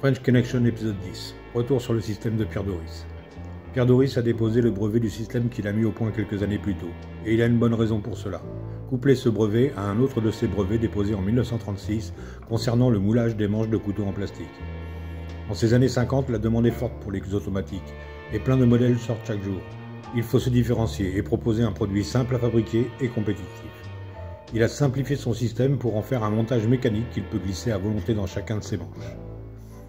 French Connection épisode 10. Retour sur le système de Pierre Doris. Pierre Doris a déposé le brevet du système qu'il a mis au point quelques années plus tôt, et il a une bonne raison pour cela. Coupler ce brevet à un autre de ses brevets déposés en 1936 concernant le moulage des manches de couteaux en plastique. En ces années 50, la demande est forte pour les automatiques, et plein de modèles sortent chaque jour. Il faut se différencier et proposer un produit simple à fabriquer et compétitif. Il a simplifié son système pour en faire un montage mécanique qu'il peut glisser à volonté dans chacun de ses manches.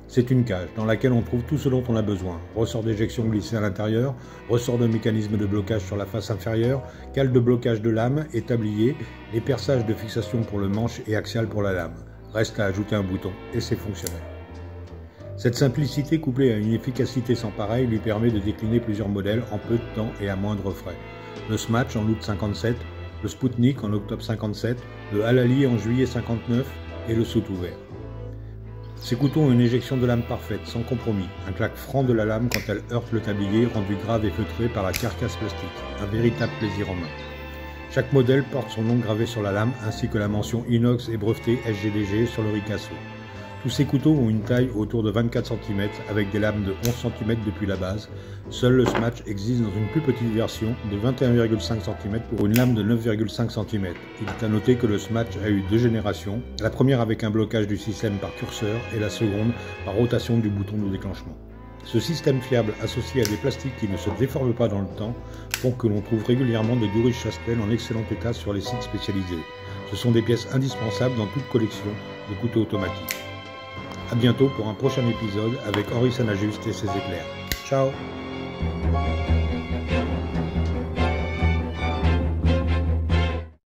C'est une cage dans laquelle on trouve tout ce dont on a besoin. Ressort d'éjection glissé à l'intérieur, ressort de mécanisme de blocage sur la face inférieure, cale de blocage de lame et tablier, les perçages de fixation pour le manche et axial pour la lame. Reste à ajouter un bouton et c'est fonctionnel. Cette simplicité couplée à une efficacité sans pareil lui permet de décliner plusieurs modèles en peu de temps et à moindre frais. Le Smatch en août 57, le Spoutnik en octobre 57, le Halali en juillet 59 et le Soute ouvert. Ces couteaux ont une éjection de lame parfaite, sans compromis, un claque franc de la lame quand elle heurte le tablier rendu grave et feutré par la carcasse plastique, un véritable plaisir en main. Chaque modèle porte son nom gravé sur la lame ainsi que la mention inox et breveté SGDG sur le ricasso. Tous ces couteaux ont une taille autour de 24 cm avec des lames de 11 cm depuis la base. Seul le Smatch existe dans une plus petite version de 21,5 cm pour une lame de 9,5 cm. Il est à noter que le Smatch a eu deux générations, la première avec un blocage du système par curseur et la seconde par rotation du bouton de déclenchement. Ce système fiable associé à des plastiques qui ne se déforment pas dans le temps font que l'on trouve régulièrement des Doris Chastel en excellent état sur les sites spécialisés. Ce sont des pièces indispensables dans toute collection de couteaux automatiques. A bientôt pour un prochain épisode avec Henri Sanajuste et ses éclairs. Ciao!